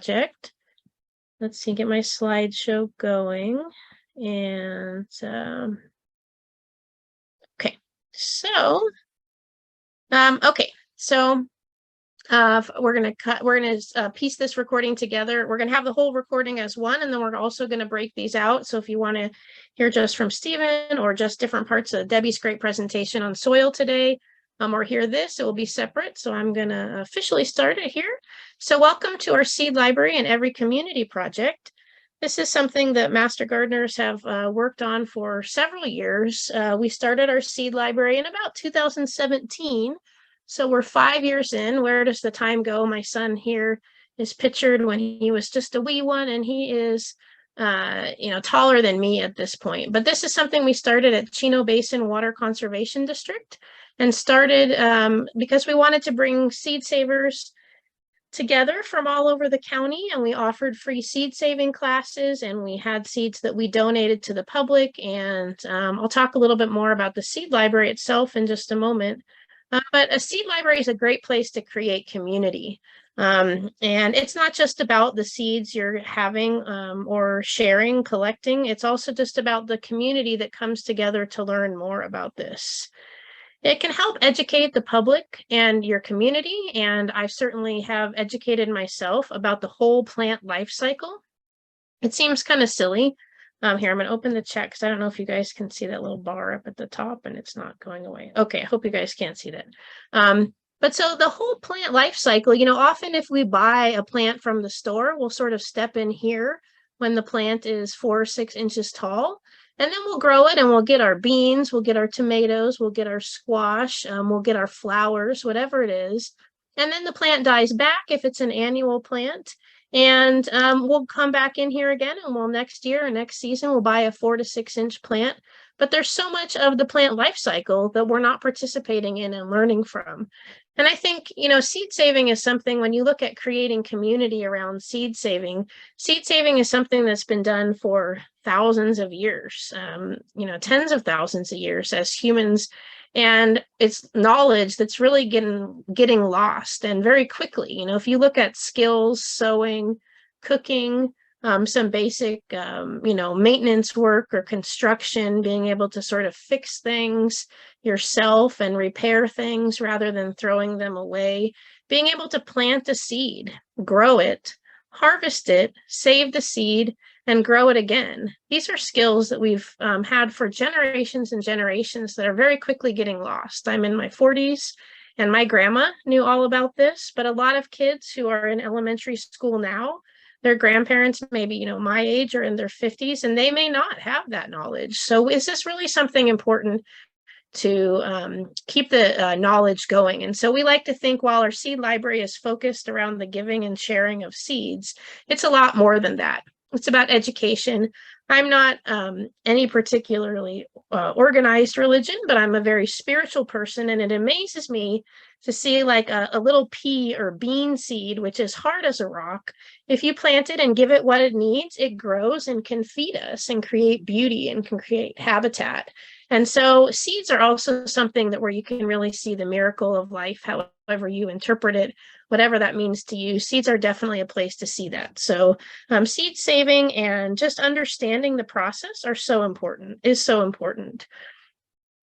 project. Let's see, get my slideshow going. And okay, so we're gonna piece this recording together. We're gonna have the whole recording as one, and then we're also gonna break these out. So if you want to hear just from Stephen or just different parts of Debbie's great presentation on soil today, or hear this, it will be separate. So I'm gonna officially start it here. So welcome to our seed library in every community project. This is something that Master Gardeners have worked on for several years. We started our seed library in about 2017. So we're 5 years in. Where does the time go? My son here is pictured when he was just a wee one, and he is, taller than me at this point. But this is something we started at Chino Basin Water Conservation District, and started because we wanted to bring seed savers together from all over the county, and we offered free seed saving classes, and we had seeds that we donated to the public. And I'll talk a little bit more about the seed library itself in just a moment. But a seed library is a great place to create community. And it's not just about the seeds you're having or sharing, collecting. It's also just about the community that comes together to learn more about this. It can help educate the public and your community, and I certainly have educated myself about the whole plant life cycle. It seems kind of silly. Here, I'm going to open the chat because I don't know if you guys can see that little bar up at the top, and it's not going away. Okay, I hope you guys can't see that. But so the whole plant life cycle, often if we buy a plant from the store, we'll sort of step in here when the plant is 4 or 6 inches tall. And then we'll grow it, and we'll get our beans, we'll get our tomatoes, we'll get our squash, we'll get our flowers, whatever it is. And then the plant dies back if it's an annual plant. And we'll come back in here again, and we'll next year or next season, we'll buy a 4 to 6 inch plant. But there's so much of the plant life cycle that we're not participating in and learning from. And I think, seed saving is something, when you look at creating community around seed saving is something that's been done for thousands of years, tens of thousands of years as humans. And it's knowledge that's really getting lost, and very quickly. If you look at skills, sewing, cooking, some basic, maintenance work or construction, being able to sort of fix things yourself and repair things rather than throwing them away, being able to plant a seed, grow it, harvest it, save the seed, and grow it again. These are skills that we've had for generations and generations that are very quickly getting lost. I'm in my 40s, and my grandma knew all about this, but a lot of kids who are in elementary school now, their grandparents maybe, my age, or in their 50s, and they may not have that knowledge. So is this really something important to keep the knowledge going? And so we like to think, while our seed library is focused around the giving and sharing of seeds, it's a lot more than that. It's about education. I'm not any particularly organized religion, but I'm a very spiritual person, and it amazes me to see like a little pea or bean seed, which is hard as a rock. If you plant it and give it what it needs, it grows and can feed us and create beauty and can create habitat. And so seeds are also something that where you can really see the miracle of life, however you interpret it, whatever that means to you. Seeds are definitely a place to see that. So seed saving and just understanding the process is so important.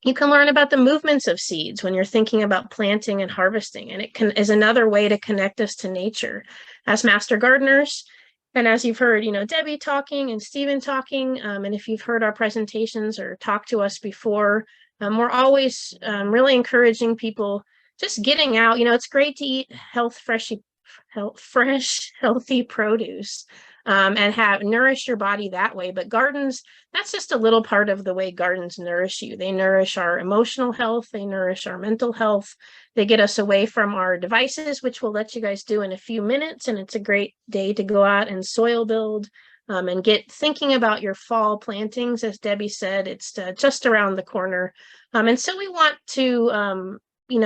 You can learn about the movements of seeds when you're thinking about planting and harvesting, and it is another way to connect us to nature. As Master Gardeners, and as you've heard, Debbie talking and Stephen talking, and if you've heard our presentations or talked to us before, we're always really encouraging people just getting out. It's great to eat fresh, healthy produce and nourish your body that way. But gardens, that's just a little part of the way gardens nourish you. They nourish our emotional health. They nourish our mental health. They get us away from our devices, which we'll let you guys do in a few minutes. And it's a great day to go out and soil build and get thinking about your fall plantings. As Debbie said, it's just around the corner. And so we want to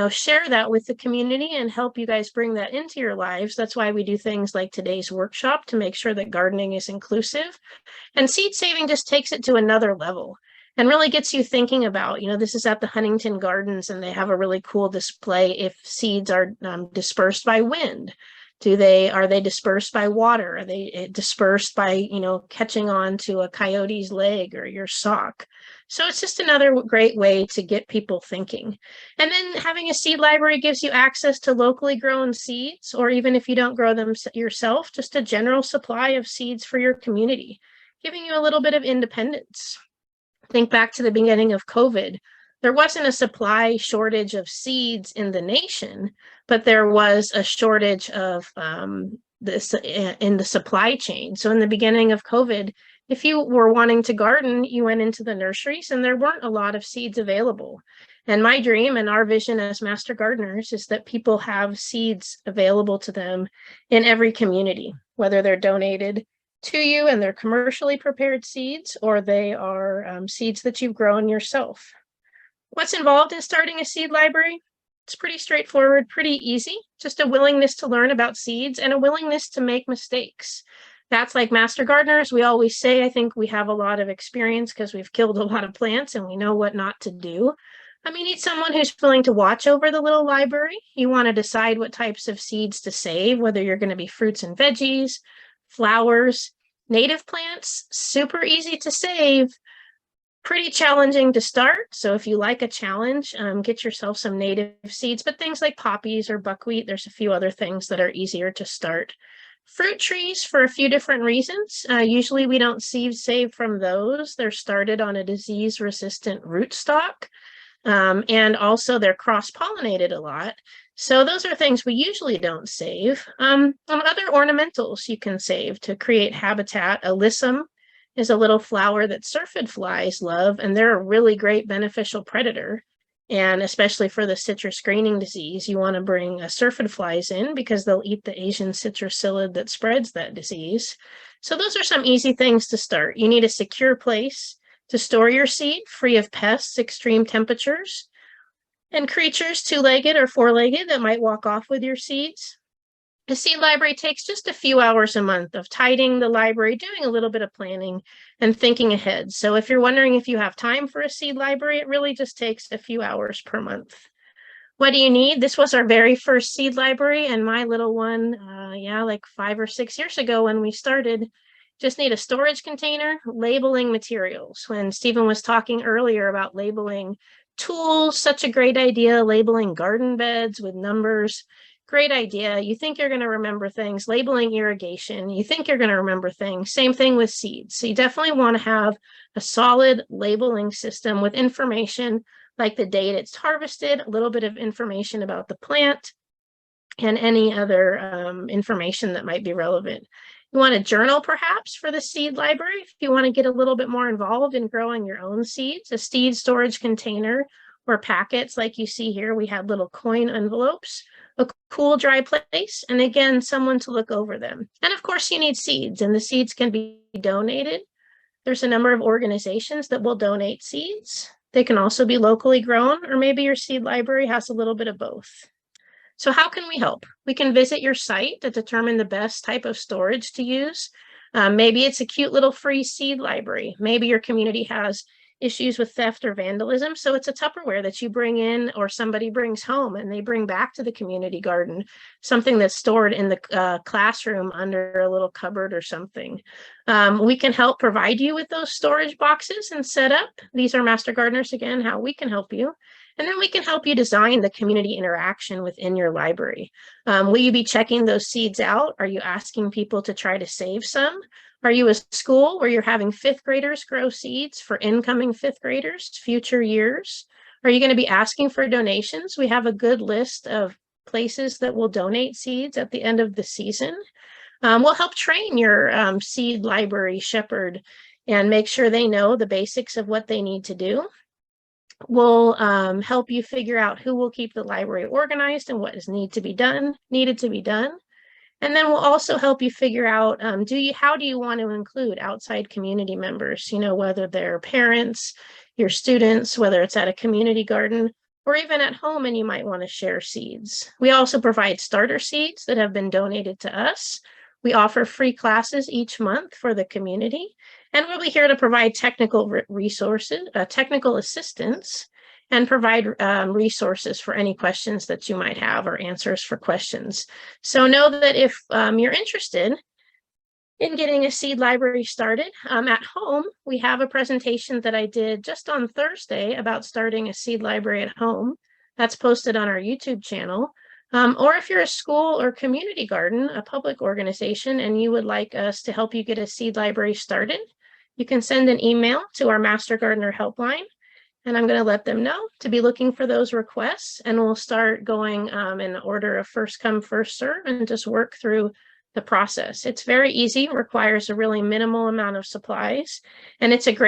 share that with the community and help you guys bring that into your lives. That's why we do things like today's workshop, to make sure that gardening is inclusive. And seed saving just takes it to another level and really gets you thinking about, this is at the Huntington Gardens, and they have a really cool display if seeds are dispersed by wind. Are they dispersed by water? Are they dispersed by, catching on to a coyote's leg or your sock? So it's just another great way to get people thinking. And then having a seed library gives you access to locally grown seeds, or even if you don't grow them yourself, just a general supply of seeds for your community, giving you a little bit of independence. Think back to the beginning of COVID. There wasn't a supply shortage of seeds in the nation, but there was a shortage of this in the supply chain. So in the beginning of COVID, if you were wanting to garden, you went into the nurseries and there weren't a lot of seeds available. And my dream and our vision as master gardeners is that people have seeds available to them in every community, whether they're donated to you and they're commercially prepared seeds, or they are seeds that you've grown yourself. What's involved in starting a seed library? It's pretty straightforward, pretty easy, just a willingness to learn about seeds and a willingness to make mistakes. That's like master gardeners. We always say, I think we have a lot of experience because we've killed a lot of plants and we know what not to do. You need someone who's willing to watch over the little library. You want to decide what types of seeds to save, whether you're going to be fruits and veggies, flowers, native plants, super easy to save, pretty challenging to start. So if you like a challenge, get yourself some native seeds, but things like poppies or buckwheat, there's a few other things that are easier to start. Fruit trees for a few different reasons. Usually we don't save from those. They're started on a disease-resistant rootstock. And also they're cross-pollinated a lot. So those are things we usually don't save. Other ornamentals you can save to create habitat. Alyssum is a little flower that syrphid flies love, and they're a really great beneficial predator. And especially for the citrus greening disease, you want to bring syrphid flies in because they'll eat the Asian citrusillid that spreads that disease. So those are some easy things to start. You need a secure place to store your seed, free of pests, extreme temperatures, and creatures two-legged or four-legged that might walk off with your seeds. The seed library takes just a few hours a month of tidying the library, doing a little bit of planning, and thinking ahead. So if you're wondering if you have time for a seed library, it really just takes a few hours per month. What do you need? This was our very first seed library, and my little one, like 5 or 6 years ago when we started, just need a storage container, labeling materials. When Stephen was talking earlier about labeling tools, such a great idea, labeling garden beds with numbers, great idea. You think you're going to remember things, labeling irrigation, you think you're going to remember things, same thing with seeds. So you definitely want to have a solid labeling system with information like the date it's harvested, a little bit of information about the plant, and any other information that might be relevant. You want a journal perhaps for the seed library if you want to get a little bit more involved in growing your own seeds, a seed storage container or packets like you see here. We had little coin envelopes, a cool, dry place, and again, someone to look over them. And of course, you need seeds, and the seeds can be donated. There's a number of organizations that will donate seeds. They can also be locally grown, or maybe your seed library has a little bit of both. So how can we help? We can visit your site to determine the best type of storage to use. Maybe it's a cute little free seed library. Maybe your community has issues with theft or vandalism. So it's a Tupperware that you bring in or somebody brings home and they bring back to the community garden, something that's stored in the classroom under a little cupboard or something. We can help provide you with those storage boxes and set up. These are Master Gardeners, again, how we can help you. And then we can help you design the community interaction within your library. Will you be checking those seeds out? Are you asking people to try to save some? Are you a school where you're having fifth graders grow seeds for incoming fifth graders, future years? Are you going to be asking for donations? We have a good list of places that will donate seeds at the end of the season. We'll help train your seed library shepherd and make sure they know the basics of what they need to do. We'll help you figure out who will keep the library organized and what is needed to be done. And then we'll also help you figure out, how do you want to include outside community members, whether they're parents, your students, whether it's at a community garden, or even at home and you might want to share seeds. We also provide starter seeds that have been donated to us. We offer free classes each month for the community, and we'll be here to provide technical resources, technical assistance, and provide resources for any questions that you might have or answers for questions. So know that if you're interested in getting a seed library started at home, we have a presentation that I did just on Thursday about starting a seed library at home. That's posted on our YouTube channel. Or if you're a school or community garden, a public organization, and you would like us to help you get a seed library started, you can send an email to our Master Gardener helpline, and I'm going to let them know to be looking for those requests, and we'll start going in order of first come, first serve, and just work through the process. It's very easy, requires a really minimal amount of supplies, and it's a great